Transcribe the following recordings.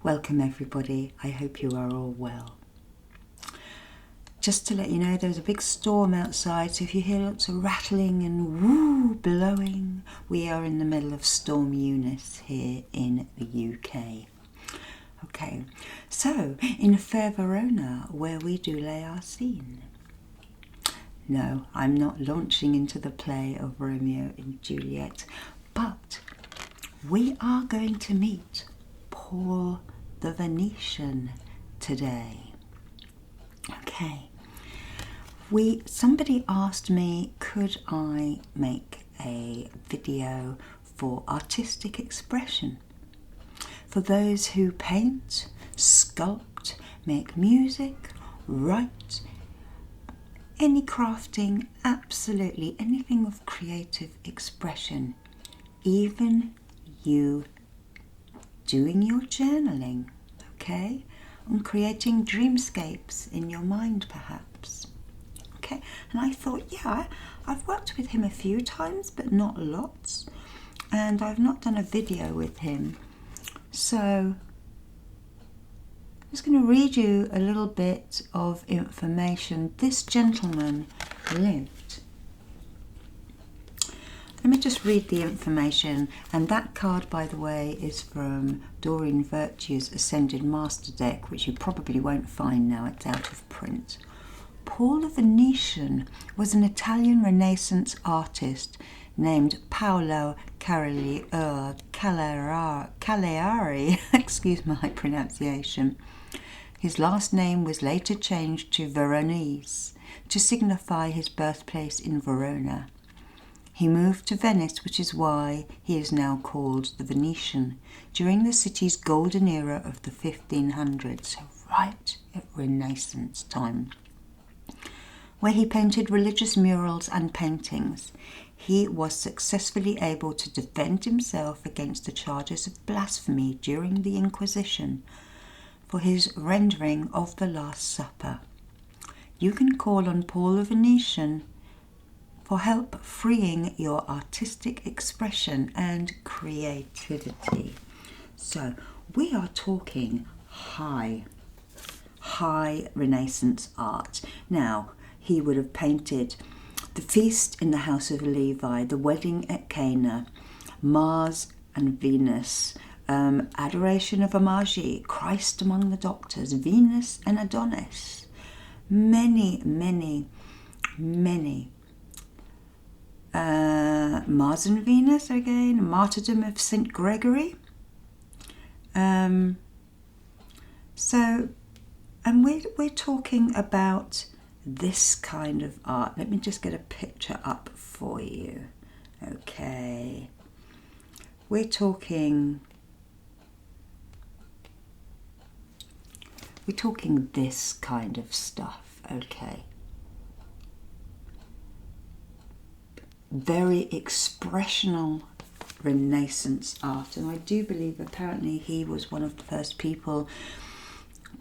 Welcome everybody, I hope you are all well. Just to let you know, there's a big storm outside, so if you hear lots of rattling and woo blowing, we are in the middle of Storm Eunice here in the UK. Okay, so in fair Verona, where we do lay our scene. No, I'm not launching into the play of Romeo and Juliet, but we are going to meet Paul the Venetian today. Okay, somebody asked me, could I make a video for artistic expression? For those who paint, sculpt, make music, write, any crafting, absolutely anything of creative expression, even you doing your journaling, okay, and creating dreamscapes in your mind perhaps. Okay, and I thought, yeah, I've worked with him a few times, but not lots, and I've not done a video with him, so I'm just going to read you a little bit of information. This gentleman lived. Let me just read the information, and that card, by the way, is from Doreen Virtue's Ascended Master deck, which you probably won't find now, it's out of print. Paul the Venetian was an Italian Renaissance artist named Paolo Cagliari, excuse my pronunciation. His last name was later changed to Veronese to signify his birthplace in Verona. He moved to Venice, which is why he is now called the Venetian, during the city's golden era of the 1500s, so right at Renaissance time, where he painted religious murals and paintings. He was successfully able to defend himself against the charges of blasphemy during the Inquisition for his rendering of the Last Supper. You can call on Paul the Venetian for help freeing your artistic expression and creativity. So we are talking high Renaissance art. Now, he would have painted the Feast in the House of Levi, the Wedding at Cana, Mars and Venus, Adoration of Amagi, Christ among the Doctors, Venus and Adonis, many Mars and Venus again, Martyrdom of St. Gregory. And we're talking about this kind of art. Let me just get a picture up for you. Okay. We're talking this kind of stuff, okay. Very expressional Renaissance art, and I do believe apparently he was one of the first people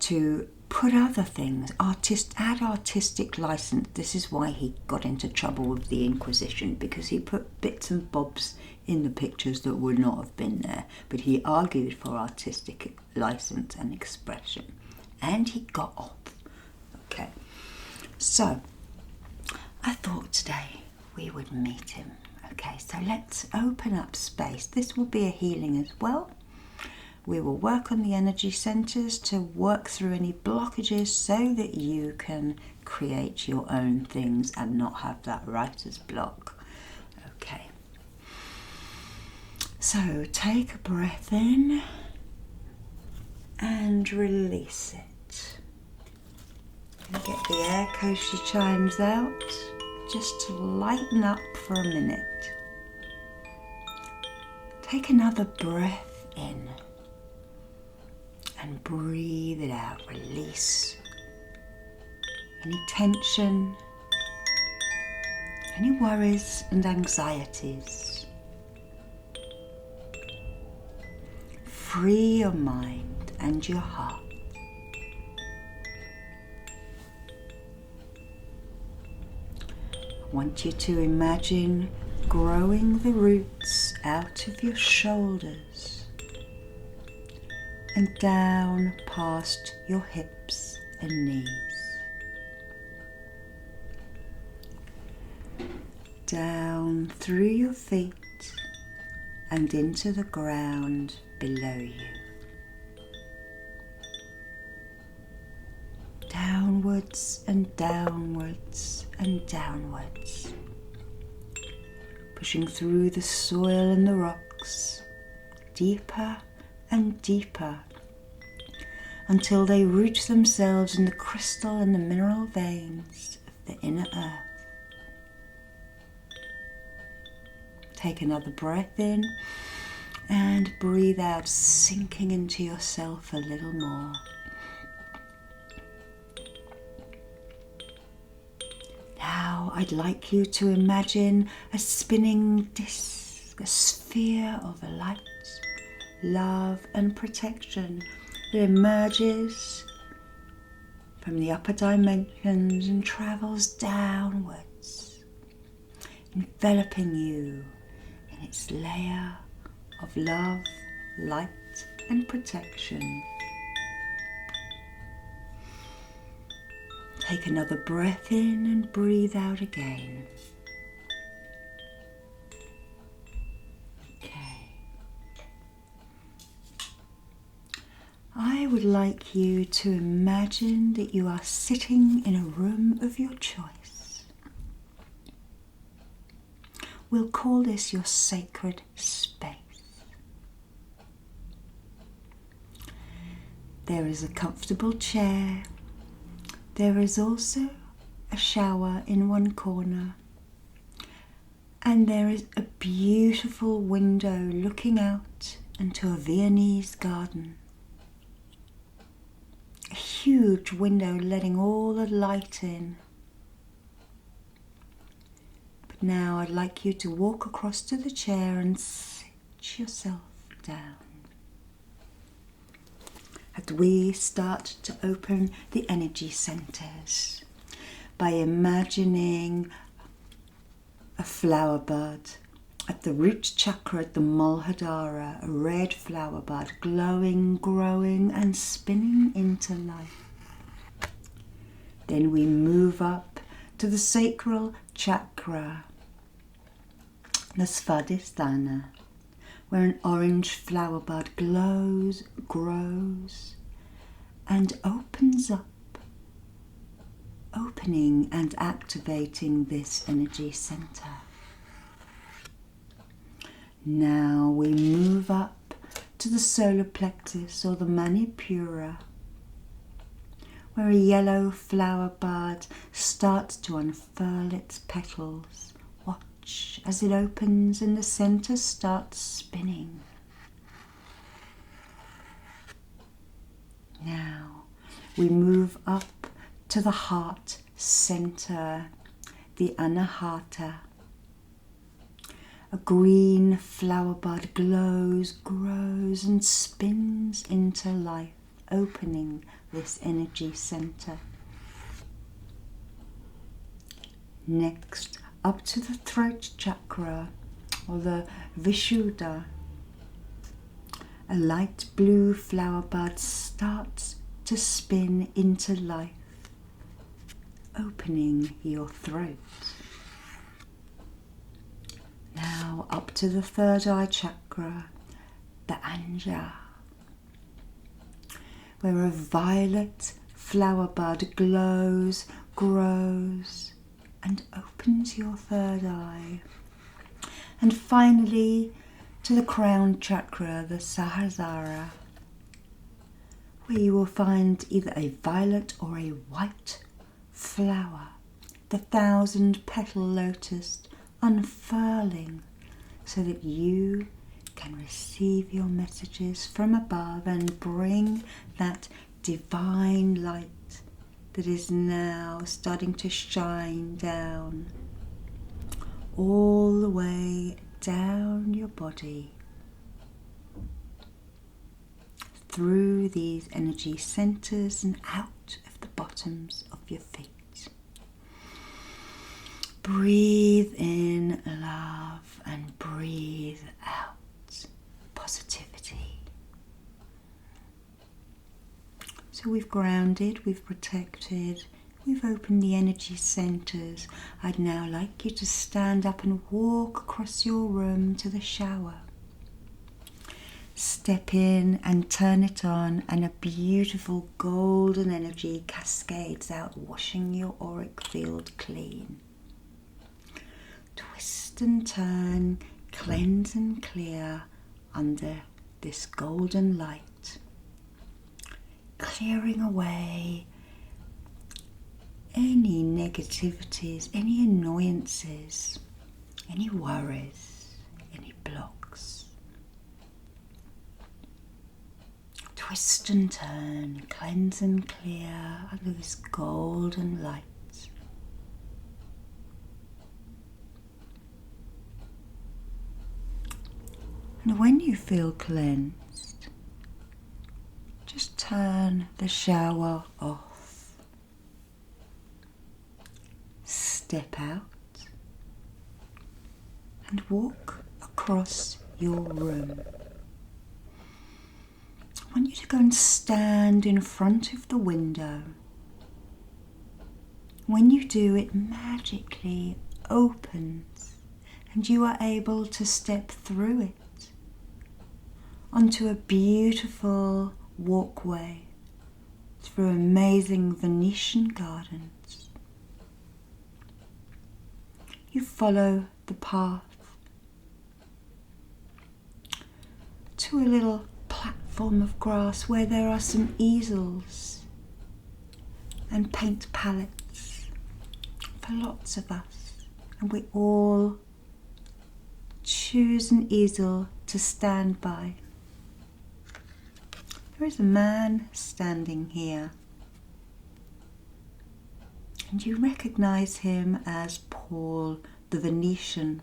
to put other things, add artistic license. This is why he got into trouble with the Inquisition, because he put bits and bobs in the pictures that would not have been there, but he argued for artistic license and expression, and he got off. Okay, so I thought today we would meet him. Okay, so let's open up space. This will be a healing as well. We will work on the energy centers to work through any blockages so that you can create your own things and not have that writer's block. Okay, so take a breath in and release it. And get the air kosher chimes out, just to lighten up for a minute. Take another breath in and breathe it out. Release any tension, any worries and anxieties. Free your mind and your heart. I want you to imagine growing the roots out of your shoulders, and down past your hips and knees. Down through your feet and into the ground below you. Downwards and downwards and downwards. Pushing through the soil and the rocks, deeper and deeper, until they root themselves in the crystal and the mineral veins of the inner earth. Take another breath in and breathe out, sinking into yourself a little more. Now I'd like you to imagine a spinning disc, a sphere of light, love and protection that emerges from the upper dimensions and travels downwards, enveloping you in its layer of love, light and protection. Take another breath in and breathe out again. Okay. I would like you to imagine that you are sitting in a room of your choice. We'll call this your sacred space. There is a comfortable chair. There is also a shower in one corner, and there is a beautiful window looking out into a Viennese garden. A huge window letting all the light in. But now I'd like you to walk across to the chair and sit yourself down. And we start to open the energy centers by imagining a flower bud at the root chakra at the Muladhara, a red flower bud glowing, growing and spinning into life. Then we move up to the sacral chakra, the Svadhisthana, where an orange flower bud glows, grows, and opens up, opening and activating this energy center. Now we move up to the solar plexus or the Manipura, where a yellow flower bud starts to unfurl its petals. Watch as it opens and the center starts spinning. Now we move up to the heart center, the Anahata. A green flower bud glows, grows and spins into life, opening this energy center. Next, up to the throat chakra, or the Vishuddha. A light blue flower bud starts to spin into life, opening your throat. Now up to the third eye chakra, the Anja, where a violet flower bud glows, grows, and opens your third eye. And finally, to the crown chakra, the Sahasrara, where you will find either a violet or a white flower, the 1,000-petal lotus, unfurling so that you can receive your messages from above and bring that divine light that is now starting to shine down all the way down your body, through these energy centers and out of the bottoms of your feet. Breathe in love and breathe out positivity. So we've grounded, we've protected, we've opened the energy centers. I'd now like you to stand up and walk across your room to the shower. Step in and turn it on, and a beautiful golden energy cascades out, washing your auric field clean. Twist and turn, cleanse and clear under this golden light, clearing away any negativities, any annoyances, any worries, any blocks. Twist and turn, cleanse and clear under this golden light. And when you feel cleansed, just turn the shower off. Step out and walk across your room. I want you to go and stand in front of the window. When you do, it magically opens and you are able to step through it onto a beautiful walkway through amazing Venetian gardens. You follow the path to a little platform of grass where there are some easels and paint palettes for lots of us, and we all choose an easel to stand by. There is a man standing here, and you recognize him as Paul the Venetian.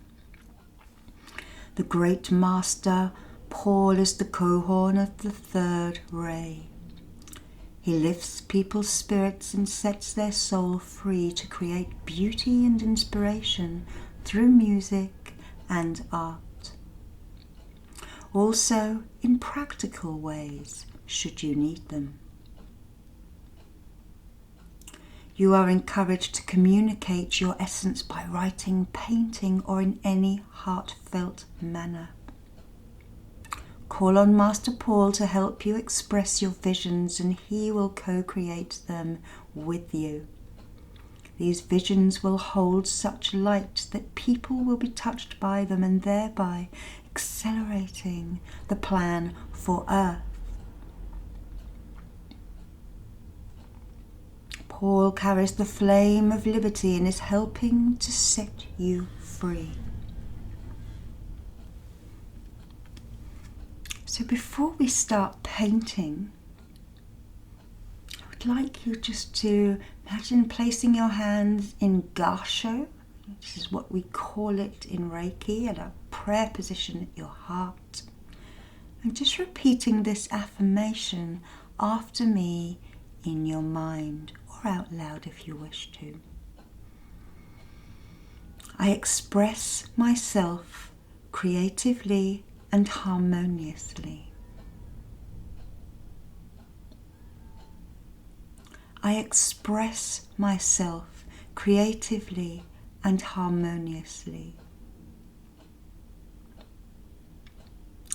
The great master Paul is the cohorn of the third ray. He lifts people's spirits and sets their soul free to create beauty and inspiration through music and art. Also in practical ways, should you need them. You are encouraged to communicate your essence by writing, painting, or in any heartfelt manner. Call on Master Paul to help you express your visions, and he will co-create them with you. These visions will hold such light that people will be touched by them, and thereby accelerating the plan for Earth. Paul carries the flame of liberty and is helping to set you free. So before we start painting, I would like you just to imagine placing your hands in gasho. This is what we call it in Reiki, at a prayer position at your heart. And just repeating this affirmation after me in your mind, or out loud if you wish to. I express myself creatively and harmoniously. I express myself creatively and harmoniously.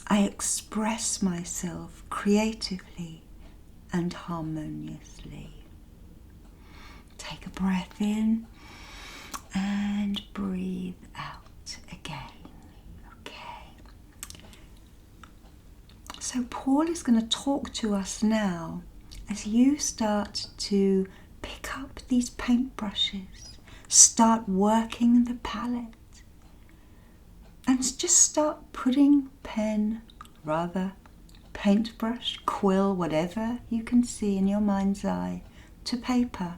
I express myself creatively and harmoniously. Take a breath in and breathe out again. So Paul is going to talk to us now as you start to pick up these paintbrushes, start working the palette, and just start putting paintbrush, quill, whatever you can see in your mind's eye, to paper,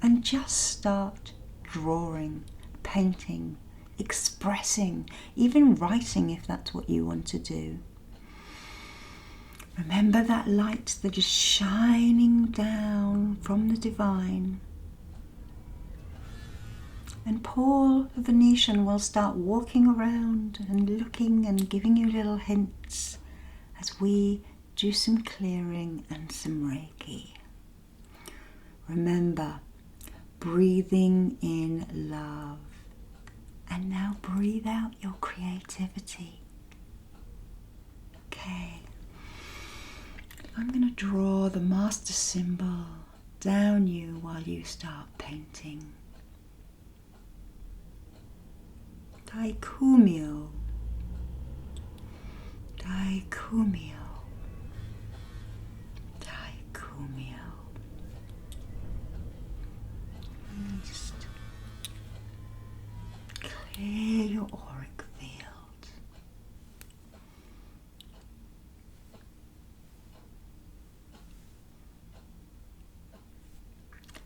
and just start drawing, painting, expressing, even writing if that's what you want to do. Remember that light that is shining down from the divine. And Paul the Venetian will start walking around and looking and giving you little hints as we do some clearing and some Reiki. Remember, breathing in love. And now breathe out your creativity. Okay. I'm going to draw the master symbol down you while you start painting. Daikumyo. Daikumyo. Daikumyo. And just clear your auric field.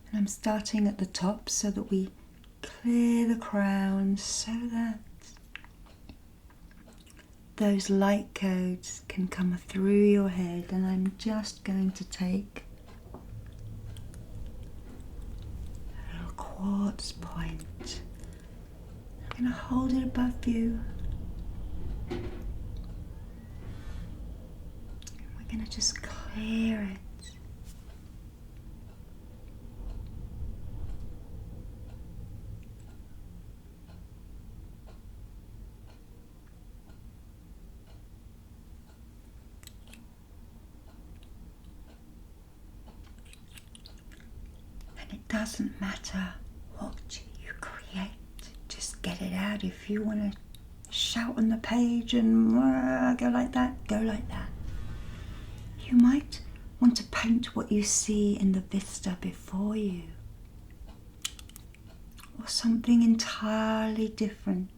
And I'm starting at the top so that we clear the crown so that those light codes can come through your head. And I'm just going to take a little quartz point. I'm going to hold it above you. And we're going to just clear it. It doesn't matter what you create, just get it out. If you want to shout on the page and go like that, go like that. You might want to paint what you see in the vista before you, or something entirely different.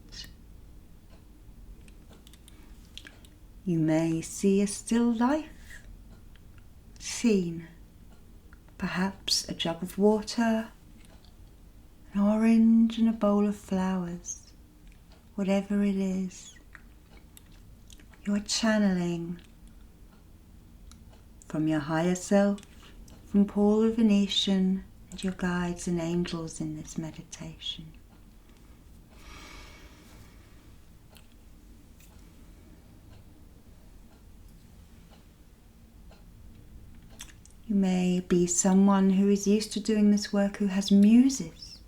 You may see a still life scene. Perhaps a jug of water, an orange and a bowl of flowers. Whatever it is, you're channeling from your higher self, from Paul the Venetian and your guides and angels in this meditation. You may be someone who is used to doing this work who has muses.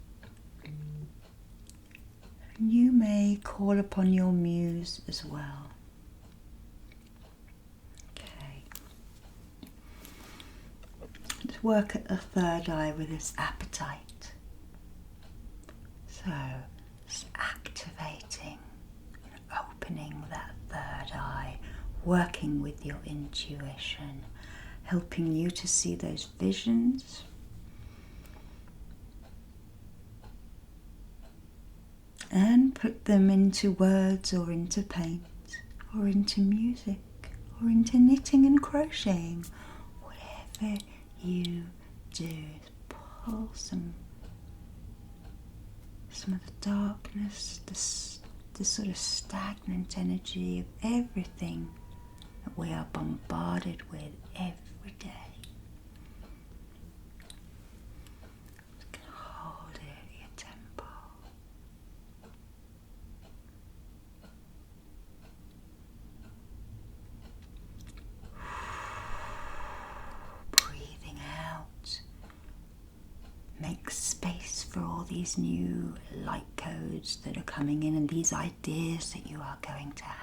And you may call upon your muse as well. Okay. Let's work at the third eye with this appetite. So, it's activating and opening that third eye, working with your intuition, helping you to see those visions and put them into words or into paint or into music or into knitting and crocheting. Whatever you do, pull some of the darkness, the sort of stagnant energy of everything that we are bombarded with every day. Just gonna hold it at your temple. Breathing out. Make space for all these new light codes that are coming in and these ideas that you are going to have.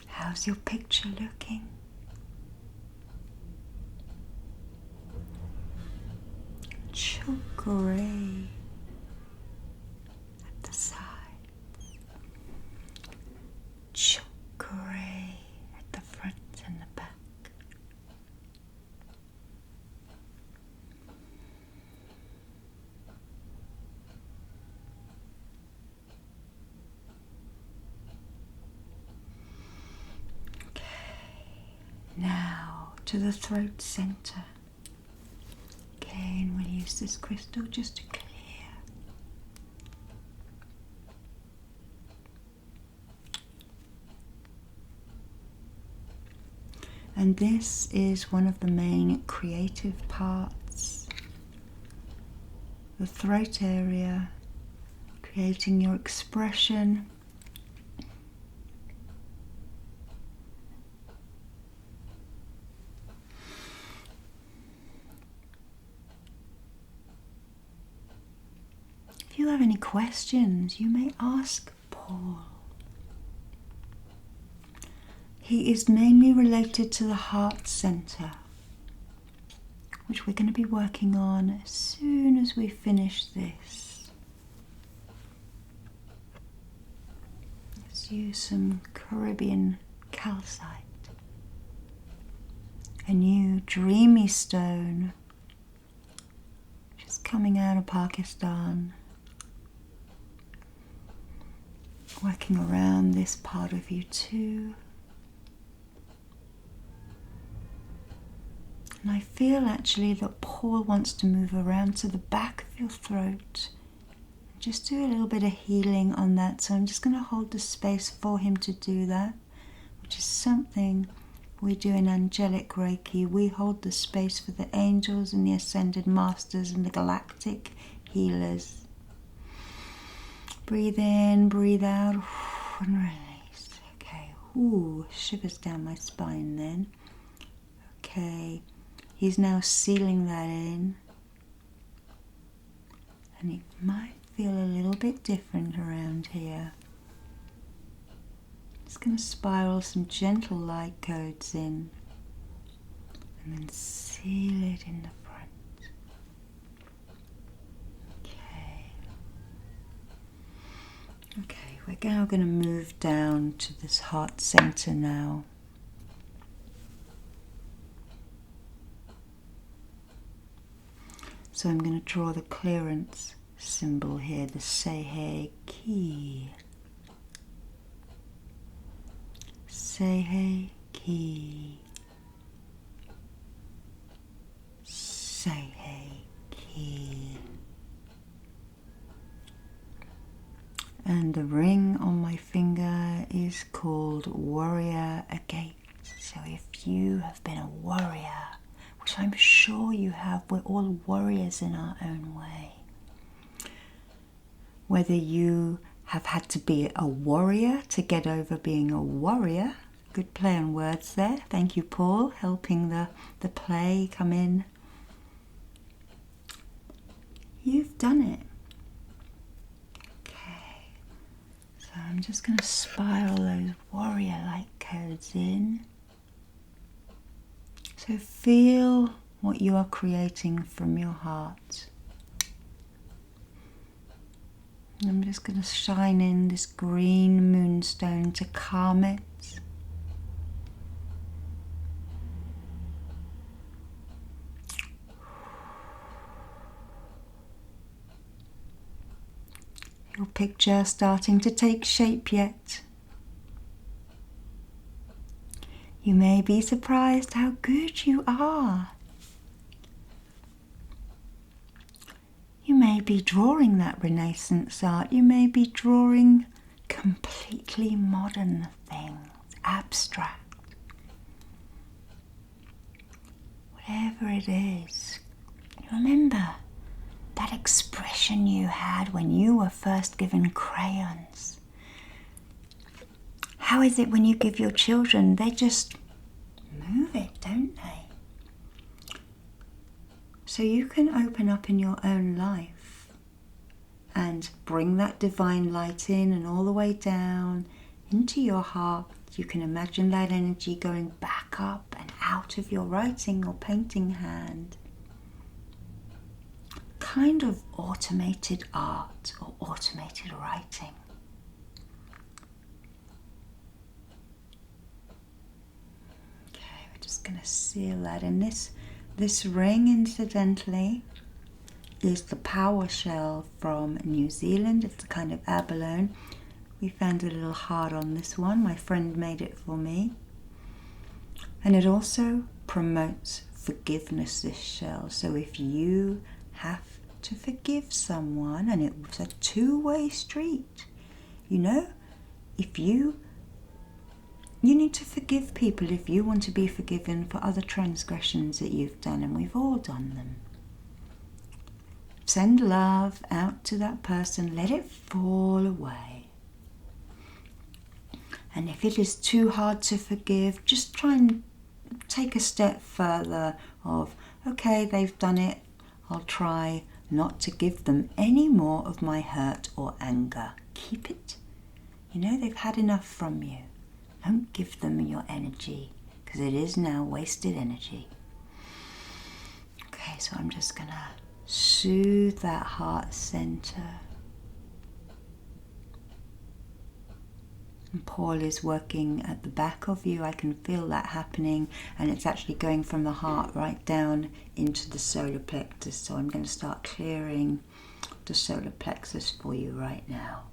How's your picture looking? Chakra at the sides, chakra at the front and the back. Now to the throat center. Okay, and we'll use this crystal just to clear. And this is one of the main creative parts. The throat area creating your expression. If you have any questions, you may ask Paul. He is mainly related to the heart center, which we're going to be working on as soon as we finish this. Let's use some Caribbean calcite, a new dreamy stone, which is coming out of Pakistan. Working around this part of you too. And I feel actually that Paul wants to move around to the back of your throat. Just do a little bit of healing on that. So I'm just going to hold the space for him to do that, which is something we do in Angelic Reiki. We hold the space for the angels and the ascended masters and the galactic healers. Breathe in, breathe out, and release. Okay, ooh, shivers down my spine then. Okay, he's now sealing that in. And it might feel a little bit different around here. Just going to spiral some gentle light codes in. And then seal it in the front. Okay, we're now going to move down to this heart center now. So I'm going to draw the clearance symbol here, the Seihei Ki. Seihei Ki. Seihei Ki. And the ring on my finger is called Warrior Agate. So if you have been a warrior, which I'm sure you have, we're all warriors in our own way. Whether you have had to be a warrior to get over being a warrior, good play on words there. Thank you, Paul, helping the play come in. You've done it. So I'm just going to spiral those warrior light codes in. So feel what you are creating from your heart. And I'm just going to shine in this green moonstone to calm it. Your picture starting to take shape yet. You may be surprised how good you are. You may be drawing that Renaissance art. You may be drawing completely modern things, abstract. Whatever it is, remember that expression you had when you were first given crayons. How is it when you give your children, they just move it, don't they? So you can open up in your own life and bring that divine light in and all the way down into your heart. You can imagine that energy going back up and out of your writing or painting hand. Kind of automated art or automated writing. Okay, we're just going to seal that. And this ring, incidentally, is the power shell from New Zealand. It's a kind of abalone. We found a little heart on this one. My friend made it for me. And it also promotes forgiveness, this shell. So if you have to forgive someone, and it was a two-way street, you know, if you need to forgive people if you want to be forgiven for other transgressions that you've done, and we've all done them. Send love out to that person. Let it fall away. And if it is too hard to forgive, just try and take a step further of, okay, they've done it. I'll try not to give them any more of my hurt or anger. Keep it. You know they've had enough from you. Don't give them your energy, because it is now wasted energy. Okay, so I'm just going to soothe that heart center. And Paul is working at the back of you. I can feel that happening, and it's actually going from the heart right down into the solar plexus. So I'm going to start clearing the solar plexus for you right now.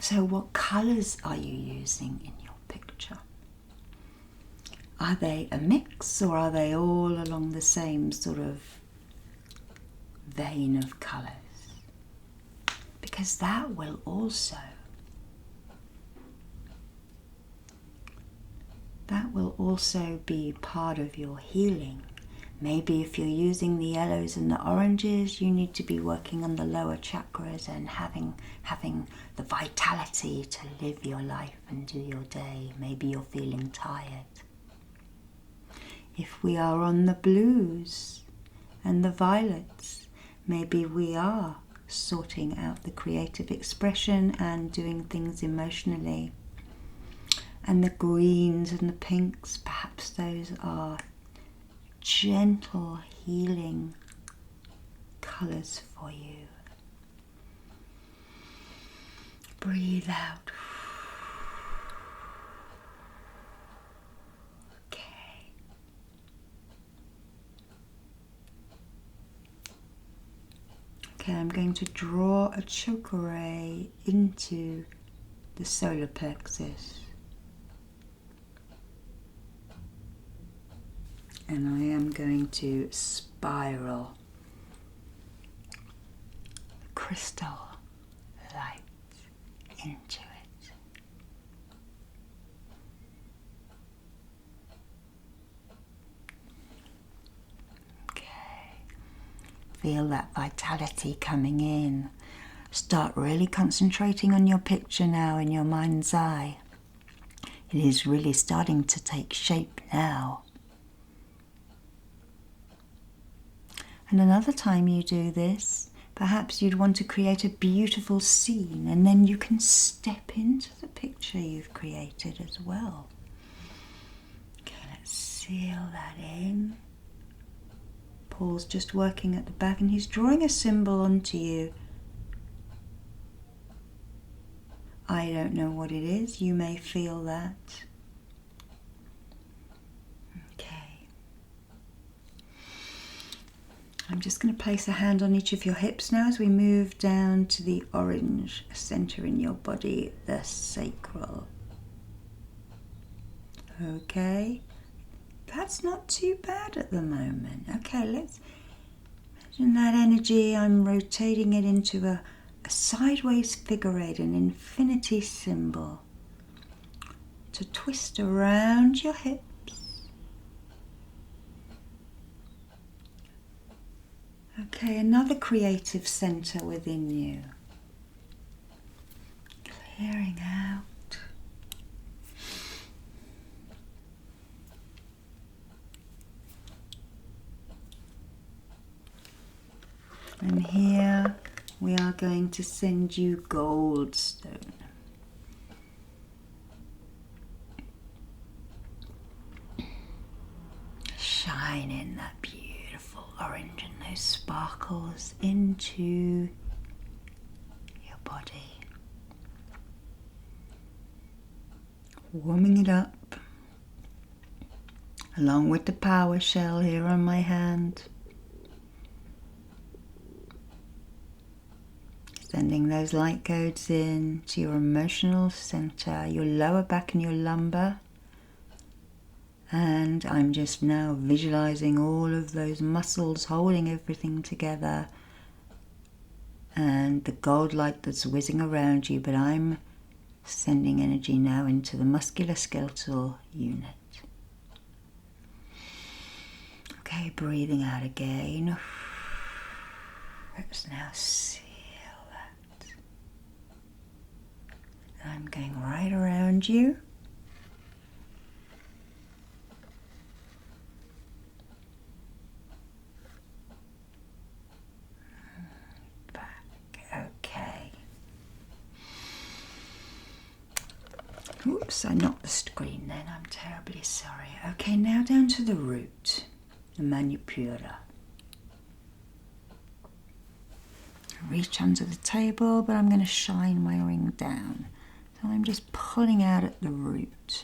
So what colours are you using in your picture? Are they a mix, or are they all along the same sort of vein of colours? Because that will also be part of your healing. Maybe if you're using the yellows and the oranges, you need to be working on the lower chakras and having the vitality to live your life and do your day. Maybe you're feeling tired. If we are on the blues and the violets, maybe we are sorting out the creative expression and doing things emotionally. And the greens and the pinks, perhaps those are gentle, healing colours for you. Breathe out. Okay, I'm going to draw a chakra ray into the solar plexus. And I am going to spiral crystal light into it. Feel that vitality coming in. Start really concentrating on your picture now in your mind's eye. It is really starting to take shape now. And another time you do this, perhaps you'd want to create a beautiful scene, and then you can step into the picture you've created as well. Okay, let's seal that in. Paul's just working at the back, and he's drawing a symbol onto you. I don't know what it is. You may feel that. Okay. I'm just going to place a hand on each of your hips now as we move down to the orange center in your body, the sacral. Okay. That's not too bad at the moment. Okay, let's imagine that energy. I'm rotating it into a sideways figure eight, an infinity symbol, to twist around your hips. Okay, another creative center within you. Clearing out. And here we are going to send you goldstone. Shine in that beautiful orange and those sparkles into your body. Warming it up along with the power shell here on my hand. Sending those light codes in to your emotional center, your lower back and your lumbar. And I'm just now visualizing all of those muscles holding everything together and the gold light that's whizzing around you, but I'm sending energy now into the musculoskeletal unit. Okay, breathing out again. Let's now seal that. And I'm going right around you. Back. Okay. Oops, I knocked the screen then. I'm terribly sorry. Okay, now down to the root, the manipura. Reach under the table, but I'm going to shine my ring down. So I'm just pulling out at the root.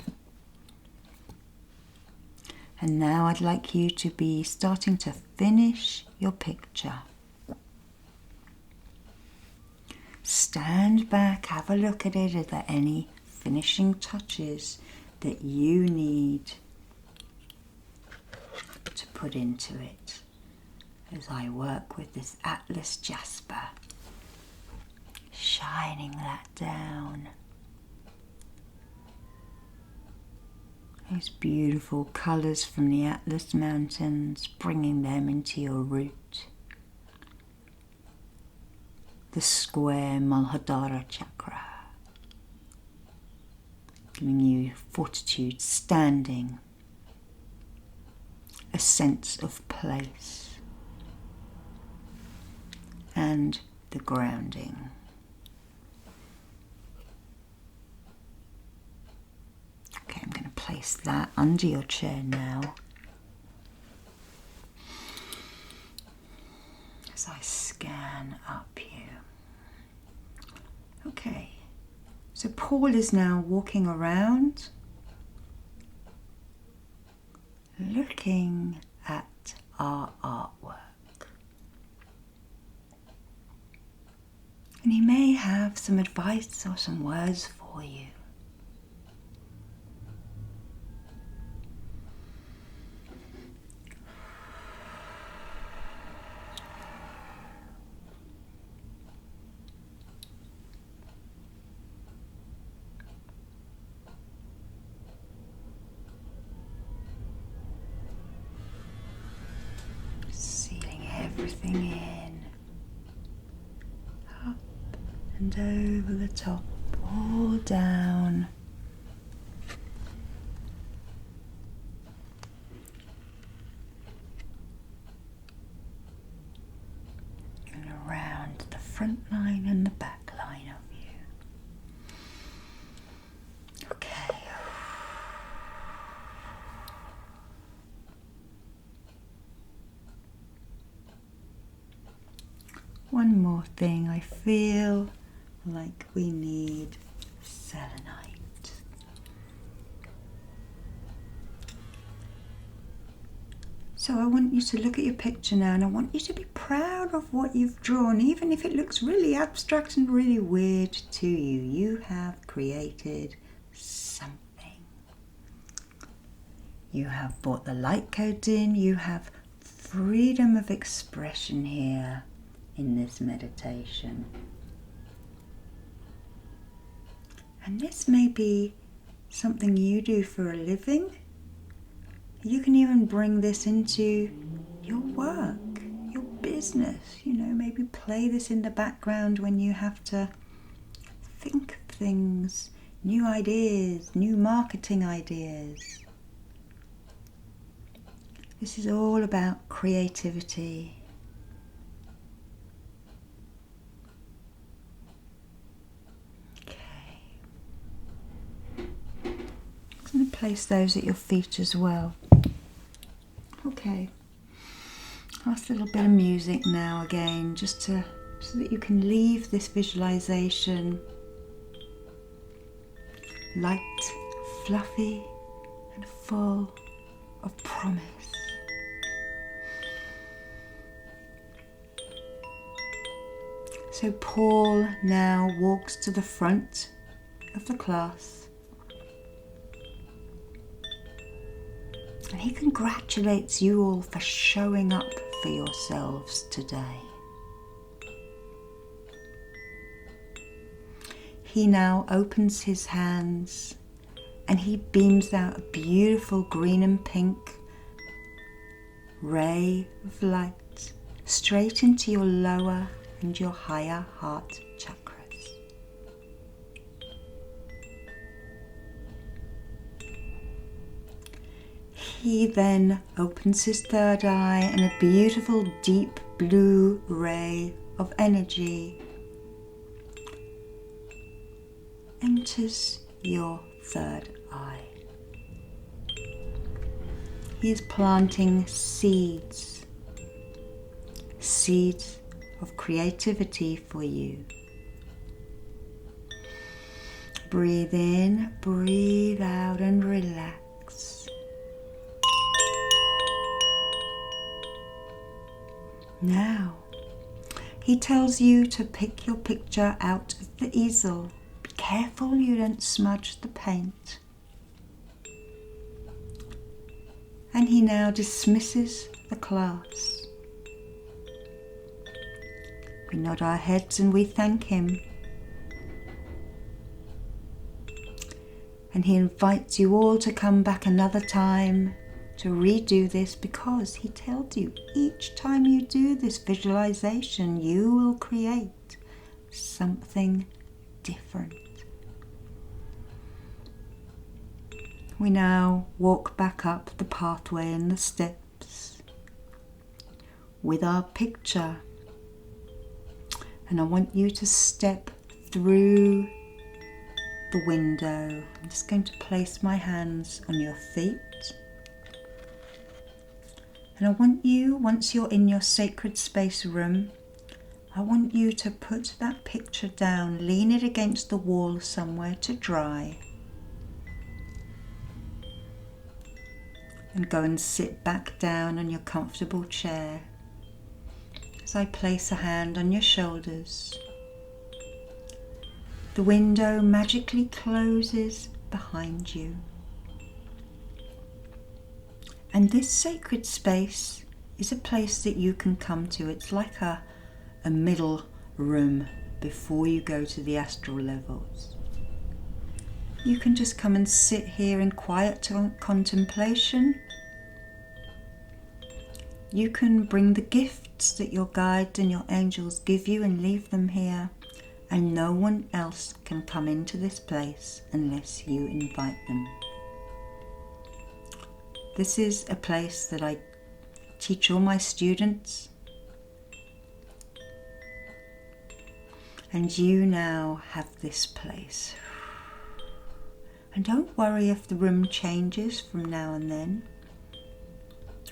And now I'd like you to be starting to finish your picture. Stand back, have a look at it. Are there any finishing touches that you need to put into it? As I work with this Atlas Jasper, shining that down. Those beautiful colours from the Atlas Mountains, bringing them into your root. The square Muladhara chakra, giving you fortitude, standing, a sense of place. And the grounding. Okay, I'm going to place that under your chair now. As I scan up here. Okay, so Paul is now walking around, looking at our artwork. And he may have some advice or some words for you. Sealing everything in. Up and over the top, all down. And around the front line and the back line of you. Okay. One more thing, I feel like we need selenite. So I want you to look at your picture now, and I want you to be proud of what you've drawn, even if it looks really abstract and really weird to you. You have created something. You have brought the light codes in, you have freedom of expression here in this meditation. And this may be something you do for a living. You can even bring this into your work, your business. You know, maybe play this in the background when you have to think of things, new ideas, new marketing ideas. This is all about creativity. I'm going to place those at your feet as well. Okay. Last little bit of music now again, just so that you can leave this visualization light, fluffy, and full of promise. So Paul now walks to the front of the class. And he congratulates you all for showing up for yourselves today. He now opens his hands and he beams out a beautiful green and pink ray of light straight into your lower and your higher heart chakras. He then opens his third eye and a beautiful deep blue ray of energy enters your third eye. He is planting seeds of creativity for you. Breathe in, breathe out and relax. Now, he tells you to pick your picture out of the easel. Be careful you don't smudge the paint. And he now dismisses the class. We nod our heads and we thank him. And he invites you all to come back another time to redo this, because he tells you each time you do this visualization, you will create something different. We now walk back up the pathway and the steps with our picture. And I want you to step through the window. I'm just going to place my hands on your feet. And I want you, once you're in your sacred space room, I want you to put that picture down, lean it against the wall somewhere to dry. And go and sit back down on your comfortable chair as I place a hand on your shoulders. The window magically closes behind you. And this sacred space is a place that you can come to. It's like a middle room before you go to the astral levels. You can just come and sit here in quiet contemplation. You can bring the gifts that your guides and your angels give you and leave them here. And no one else can come into this place unless you invite them. This is a place that I teach all my students. And you now have this place. And don't worry if the room changes from now and then,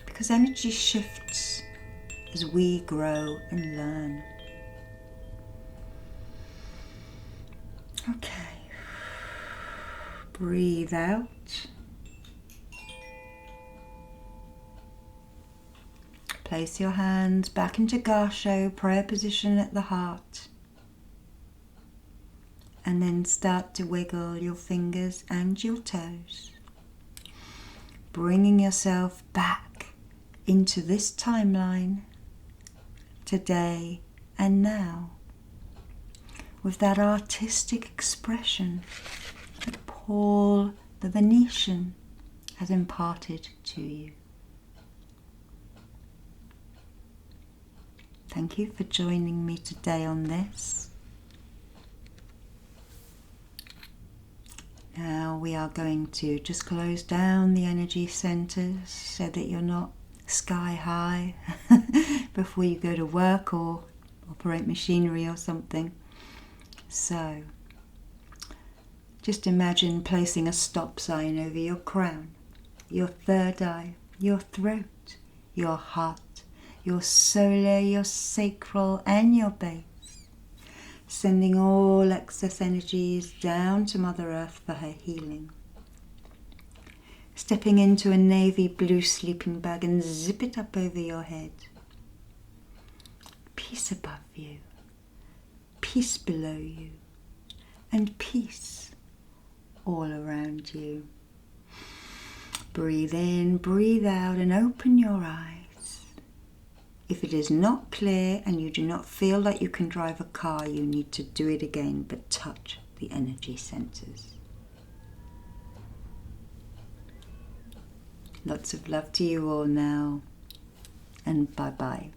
because energy shifts as we grow and learn. Okay. Breathe out. Place your hands back into Gasho, prayer position at the heart. And then start to wiggle your fingers and your toes. Bringing yourself back into this timeline, today and now, with that artistic expression that Paul the Venetian has imparted to you. Thank you for joining me today on this. Now we are going to just close down the energy centers so that you're not sky high before you go to work or operate machinery or something. So just imagine placing a stop sign over your crown, your third eye, your throat, your heart, your solar, your sacral and your base, sending all excess energies down to Mother Earth for her healing. Stepping into a navy blue sleeping bag and zip it up over your head. Peace above you, peace below you, and peace all around you. Breathe in, breathe out, and open your eyes. If it is not clear and you do not feel like you can drive a car, you need to do it again, but touch the energy centers. Lots of love to you all now. and bye-bye.